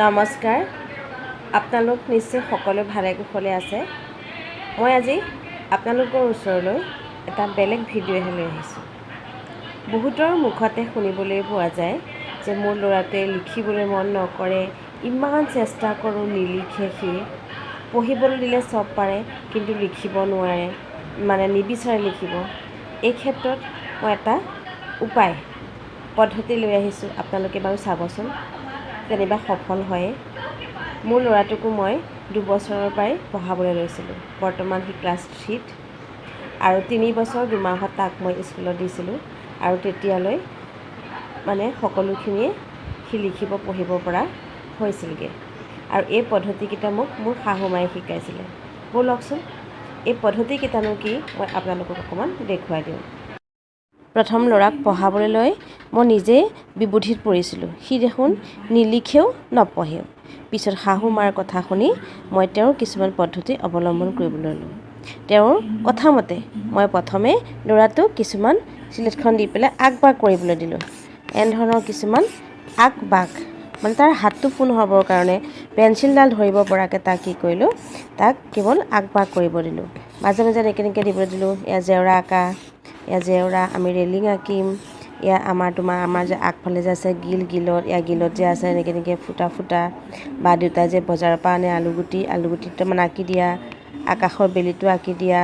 নমস্কাৰ। আপোনালোক নিশ্চয় সকলো ভালে কুশলে আছে। মই আজি আপোনালোকৰ ওচৰলৈ এটা বেলেগ ভিডিঅ'হে লৈ আহিছোঁ। বহুতৰ মুখতে শুনিবলৈ পোৱা যায় যে মোৰ ল'ৰাটোৱে লিখিবলৈ মন নকৰে, ইমান চেষ্টা কৰোঁ নিলিখে, সি পঢ়িবলৈ দিলে চব পাৰে কিন্তু লিখিব নোৱাৰে, নিবিচাৰে লিখিব। এই ক্ষেত্ৰত মই এটা উপায় পদ্ধতি লৈ আহিছোঁ, আপোনালোকে বাৰু চাবচোন, যেনিবা সফল হয়ে। মোৰ ল'ৰাটোকো মই 2 বছৰৰ পৰাই পঢ়াবলৈ লৈছিলোঁ। বৰ্তমান সি ক্লাছ 3ত আৰু 3 বছৰ 2 মাহত তাক মই স্কুলত দিছিলোঁ আৰু তেতিয়ালৈ সকলোখিনিয়ে সি লিখিব পঢ়িব পৰা হৈছিলগৈ। আৰু এই পদ্ধতিকেইটা মোক মোৰ শাহুমায়ে শিকাইছিলে। ব'লকচোন এই পদ্ধতিকেইটানো কি মই আপোনালোকক অকণমান দেখুৱাই দিওঁ। প্ৰথম ল'ৰাক পঢ়াবলৈ লৈ মই নিজেই বিবুধিত পৰিছিলোঁ। সি দেখোন নিলিখেও নপঢ়েও। পিছত শাহুমাৰ কথা শুনি মই তেওঁৰ কিছুমান পদ্ধতি অৱলম্বন কৰিবলৈ ল'লোঁ। তেওঁৰ কথামতে মই প্ৰথমে ল'ৰাটোক কিছুমান চিলেটখন দি পেলাই আক বাক কৰিবলৈ দিলোঁ। এনেধৰণৰ কিছুমান আক বাক তাৰ হাতটো পোন হ'বৰ কাৰণে পেঞ্চিলডাল ধৰিব পৰাকৈ তাক কি কৰিলোঁ, তাক কেৱল আক বাক কৰিব দিলোঁ। মাজে মাজে এনেকৈ দিবলৈ দিলোঁ। এয়া জেওৰা আঁকা, এয়া জেওৰা, আমি ৰেলিং আঁকিম, এয়া আমাৰ যে আগফালে যে আছে গিলত, এয়া গিলত যে আছে এনেকৈ ফুটা বা দেউতাই যে বজাৰৰ পৰা আনে আলুগুটিটো আঁকি দিয়া, আকাশৰ বেলিটো আঁকি দিয়া।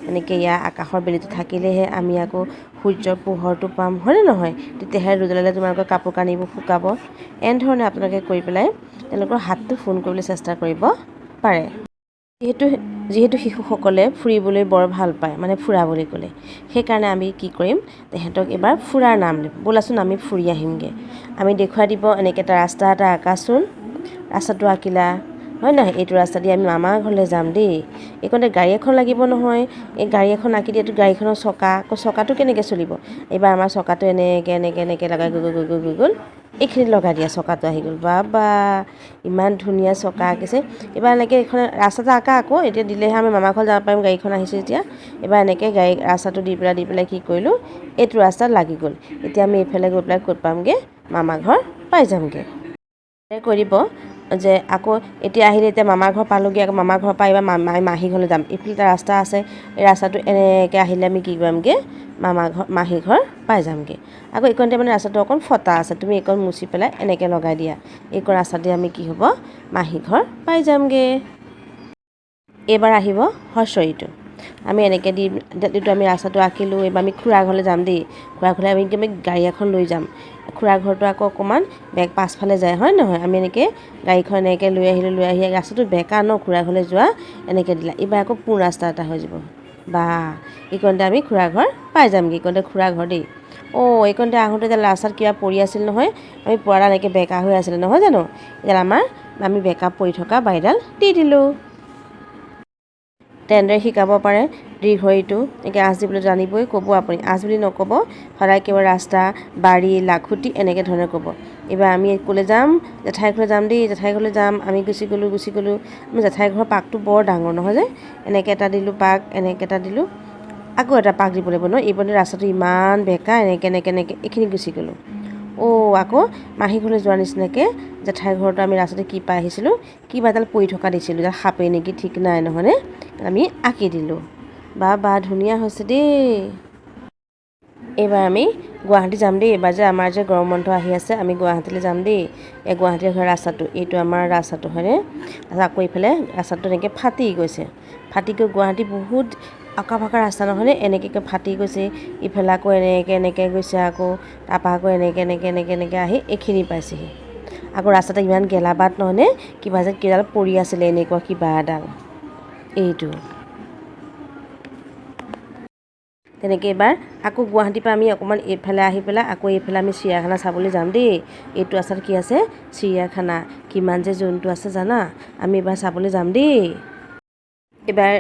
এনেকৈ এয়া আকাশৰ বেলিটো থাকিলেহে আমি আকৌ সূৰ্যৰ পোহৰটো পাম, হয়নে নহয়? তেতিয়াহে ৰ'দলে তোমালোকৰ কাপোৰ কানিবোৰ শুকাব। এনেধৰণে আপোনালোকে কৰি পেলাই তেওঁলোকৰ হাতটো ফোন কৰিবলৈ চেষ্টা কৰিব পাৰে। যিহেতু শিশুসকলে ফুৰিবলৈ বৰ ভাল পায়, ফুৰা বুলি ক'লে, সেইকাৰণে আমি কি কৰিম, তেহেঁতক এবাৰ ফুৰাৰ নাম দিম। ব'লাচোন আমি ফুৰি আহিমগৈ। আমি দেখুৱাই দিব, এনেকৈ এটা ৰাস্তা এটা আঁকাচোন। ৰাস্তাটো আঁকিলা, হয় নহয়? এইটো ৰাস্তা দি আমি মামাৰ ঘৰলৈ যাম দেই। এইকণতে গাড়ী এখন লাগিব নহয়, এই গাড়ী এখন আঁকি দিয়াটো গাড়ীখনৰ চকাটো কেনেকৈ চলিব? এইবাৰ আমাৰ চকাটো এনেকৈ লগাই গ'ল এইখিনিত লগাই দিয়া, চকাটো আহি গ'ল। বাবা ইমান ধুনীয়া চকা আঁকিছে। এইবাৰ এনেকৈ এইখন ৰাস্তাটো আঁকা আকৌ, এতিয়া দিলেহে আমি মামাৰ ঘৰ যাব পাৰিম, গাড়ীখন আহিছে এতিয়া। এবাৰ এনেকৈ ৰাস্তাটো দি পেলাই কি কৰিলোঁ, এইটো ৰাস্তাত লাগি গ'ল। এতিয়া আমি এইফালে গৈ পেলাই ক'ত পামগৈ, মামাৰ ঘৰ পাই যামগৈ। কৈ দিব যে আকৌ এতিয়া আহিলে, এতিয়া মামাৰ ঘৰ পালোঁগৈ, আকৌ মামাৰ ঘৰৰ পৰা এইবাৰ মাহী ঘৰলৈ যাম। এইফালে এটা ৰাস্তা আছে, এই ৰাস্তাটো এনেকৈ আহিলে আমি কি কৰিমগৈ, মাহী ঘৰ পাই যামগৈ। আকৌ এইকণতে ৰাস্তাটো অকণ ফটা আছে, তুমি এইকণ মুচি পেলাই এনেকৈ লগাই দিয়া। এইকণ ৰাস্তাতে আমি কি হ'ব, মাহী ঘৰ পাই যামগৈ। এইবাৰ আহিব হৰ্চৰিটো। আমি এনেকৈ যিটো আমি ৰাস্তাটো আঁকিলোঁ, এইবাৰ আমি খুৰা ঘৰলৈ যাম দেই। খুৰা ঘৰলৈ আমি গাড়ী এখন লৈ যাম। খুৰা ঘৰটো আকৌ অকণমান পাছফালে যায়, হয় নহয়? আমি এনেকৈ গাড়ীখন এনেকৈ লৈ আহি ৰাস্তাটো বেকা ন, খুৰা ঘৰলৈ যোৱা, এনেকৈ দিলা। এইবাৰ আকৌ পোন ৰাস্তা এটা হৈ যাব। বা এইকণতে আমি খুৰা ঘৰ পাই যামগৈ। এইকণতে খুৰা ঘৰ দেই। এইকণতে আহোঁতে এতিয়া ৰাস্তাত কিবা পৰি আছিল নহয়, আমি পৰাডাল এনেকৈ বেকা হৈ আছিলে নহয় জানো? এতিয়া আমি বেকা পৰি থকা বাৰীডাল দি দিলোঁ। তেনেদৰে শিকাব পাৰে। দীৰ্ঘইটো এনেকৈ আঁচ দিবলৈ জানিবই, ক'ব আপুনি। আঁচ বুলি নক'ব, সদায় কেৱল ৰাস্তা, বাৰী, লাখুটি এনেকৈ ধৰণে ক'ব। এইবাৰ আমি ক'লৈ যাম, জেঠাই ঘৰলৈ যাম দেই, জেঠাই ঘৰলৈ যাম। আমি গুচি গ'লোঁ। আমি জেঠাই ঘৰৰ পাকটো বৰ ডাঙৰ নহয় যে, এনেকৈ এটা দিলোঁ পাক, এনেকৈ এটা দিলোঁ, আকৌ এটা পাক দিব লাগিব নহয়। এইপিনে ৰাস্তাটো ইমান বেকা, এনেকৈ এইখিনি গুচি গ'লোঁ। আকৌ মাহী ঘৰলৈ যোৱাৰ নিচিনাকৈ জেঠাই ঘৰতো আমি ৰাস্তাতে কি পাই আহিছিলোঁ, কিবা এডাল পৰি থকা দিছিলোঁ, এডাল সাপেই নেকি ঠিক নাই, নহয়নে? আমি আঁকি দিলোঁ। বা ধুনীয়া হৈছে দেই। এইবাৰ আমি গুৱাহাটী যাম দেই। এইবাৰ যে আমাৰ যে গৰম বন্ধ আহি আছে, আমি গুৱাহাটীলৈ যাম দেই। এই গুৱাহাটীৰ ঘৰ ৰাস্তাটো, এইটো আমাৰ ৰাস্তাটো, হয়নে? আকৌ এইফালে ৰাস্তাটো এনেকৈ ফাটি গৈছে। ফাটি গৈ গুৱাহাটী বহুত আঁকা ফাকা ৰাস্তা নহয়নে? এনেকৈ ফাটি গৈছে। ইফালে আকৌ এনেকৈ গৈছে, আকৌ তাৰপৰা আকৌ এনেকৈ আহি এইখিনি পাইছেহি। আকৌ ৰাস্তাটো ইমান গেলাবাট নহয়নে? কিডাল পৰি আছিলে, এনেকুৱা কিবা এডাল। এইটো তেনেকৈ এইবাৰ আকৌ গুৱাহাটীৰ পৰা আমি অকণমান এইফালে আহি পেলাই আকৌ এইফালে আমি চিৰিয়াখানা চাবলৈ যাম দেই। এইটো ৰাস্তাত কি আছে, চিৰিয়াখানা। কিমান যে জন্তু আছে জানা? আমি এইবাৰ চাবলৈ যাম দেই। এইবাৰ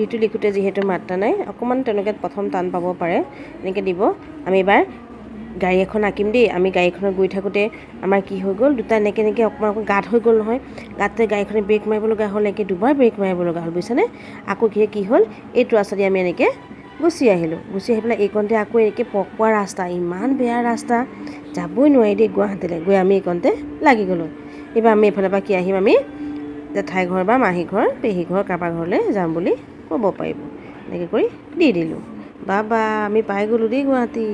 ঋতু লিখোঁতে যিহেতু মাত্ৰা নাই, অকণমান তেনেকৈ প্ৰথম টান পাব পাৰে, এনেকৈ দিব। আমি এইবাৰ গাড়ী এখন আঁকিম দেই। আমি গাড়ীখনত গৈ থাকোঁতে আমাৰ কি হৈ গ'ল, দুটা এনেকৈ অকণমান গাঁত হৈ গ'ল নহয়। গাঁততে গাড়ীখনে ব্ৰেক মাৰিব লগা হ'ল, দুবাৰ ব্ৰেক মাৰিব লগা হ'ল, বুজিছানে? আকৌ কি হ'ল, এইটো ৰাস্তাদি আমি এনেকৈ গুচি আহিলোঁ। গুচি আহি পেলাই এইকণতে আকৌ এনেকৈ পকোৱা ৰাস্তা, ইমান বেয়া ৰাস্তা, যাবই নোৱাৰি দেই গুৱাহাটীলৈ। গৈ আমি এইকণতে লাগি গ'লোঁ। এইবাৰ আমি এইফালৰ পৰা কি আহিম, আমি জেঠাই ঘৰ বা মাহী ঘৰ, পেহী ঘৰ, কাৰোবাৰ ঘৰলৈ যাম বুলি ক'ব পাৰিব। এনেকৈ কৰি দি দিলোঁ। বাবা আমি পাই গ'লোঁ দেই গুৱাহাটী।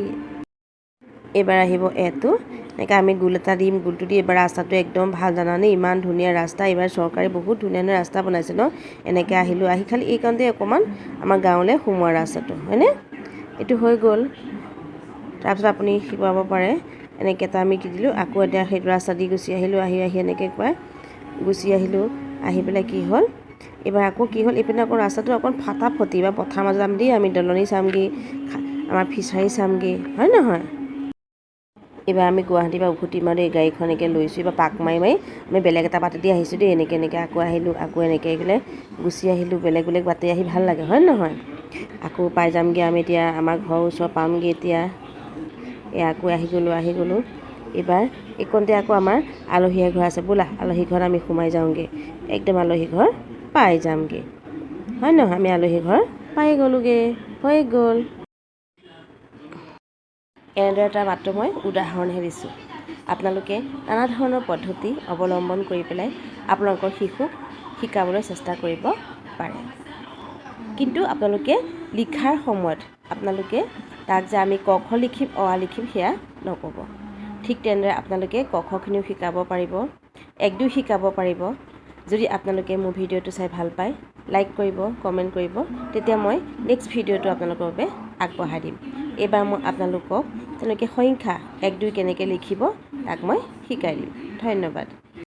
এইবাৰ আহিব এইটো, এনেকৈ আমি গোল এটা দিম, গোলটো দি এইবাৰ ৰাস্তাটো একদম ভাল জানানে, ইমান ধুনীয়া ৰাস্তা। এইবাৰ চৰকাৰে বহুত ধুনীয়া ধুনীয়া ৰাস্তা বনাইছে ন। এনেকৈ আহিলোঁ, আহি খালি এইকণতে অকণমান আমাৰ গাঁৱলৈ সোমোৱা ৰাস্তাটো, হয়নে? এইটো হৈ গ'ল। তাৰপিছত আপুনি শিকাব পাৰে, এনেকৈ এটা আমি কি দিলোঁ, আকৌ এতিয়া সেইটো ৰাস্তা দি গুচি আহিলোঁ। আহি এনেকৈ পাই গুচি আহিলোঁ। আহি পেলাই কি হ'ল, এইবাৰ আকৌ কি হ'ল, এইপিনে আকৌ ৰাস্তাটো অকণ ফাটাফটি বা পথাৰ মাজত যাম দেই, আমি দলনি চামগৈ, আমাৰ ফিচাৰী চামগৈ, হয় নহয়? এইবাৰ আমি গুৱাহাটীৰ পৰা উভতি মাৰোঁ দেই, গাড়ীখন এনেকৈ লৈছোঁ। এইবাৰ পাক মাৰি আমি বেলেগ এটা বাটেদি আহিছোঁ দেই, এনেকৈ আকৌ আহিলোঁ, আকৌ এনেকৈ গ'লে গুচি আহিলোঁ। বেলেগ বেলেগ বাটে আহি ভাল লাগে, হয় নহয়? আকৌ পাই যামগৈ আমি এতিয়া, আমাৰ ঘৰৰ ওচৰ পামগৈ এতিয়া। আকৌ আহি গ'লোঁ। এইবাৰ এইকণতে আকৌ আমাৰ আলহী এঘৰ আছে, ব'লা আলহী ঘৰত আমি সোমাই যাওঁগৈ। একদম আলহী ঘৰ পাই যামগৈ, হয় নহয়? আমি আলহী ঘৰ পাই গ'লোগৈ, হৈ গ'ল। এনেদৰে এটা মাত্ৰ মই উদাহৰণহে দিছোঁ। আপোনালোকে নানা ধৰণৰ পদ্ধতি অৱলম্বন কৰি পেলাই আপোনালোকৰ শিশুক শিকাবলৈ চেষ্টা কৰিব পাৰে। কিন্তু আপোনালোকে লিখাৰ সময়ত আপোনালোকে তাক যে আমি ক খ লিখিম, অ আ লিখিম, সেয়া নক'ব। ঠিক তেনেদৰে আপোনালোকে ক খখিনিও শিকাব পাৰিব, 1 2 শিকাব পাৰিব। যদি আপোনালোকে মোৰ ভিডিঅ'টো চাই ভাল পায়, লাইক কৰিব, কমেণ্ট কৰিব, তেতিয়া মই নেক্সট ভিডিঅ'টো আপোনালোকৰ বাবে আগবঢ়াই দিম। এইবাৰ মই আপোনালোকক তেনেকৈ সংখ্যা 1 2 কেনেকৈ লিখিব তাক মই শিকাই দিম। ধন্যবাদ।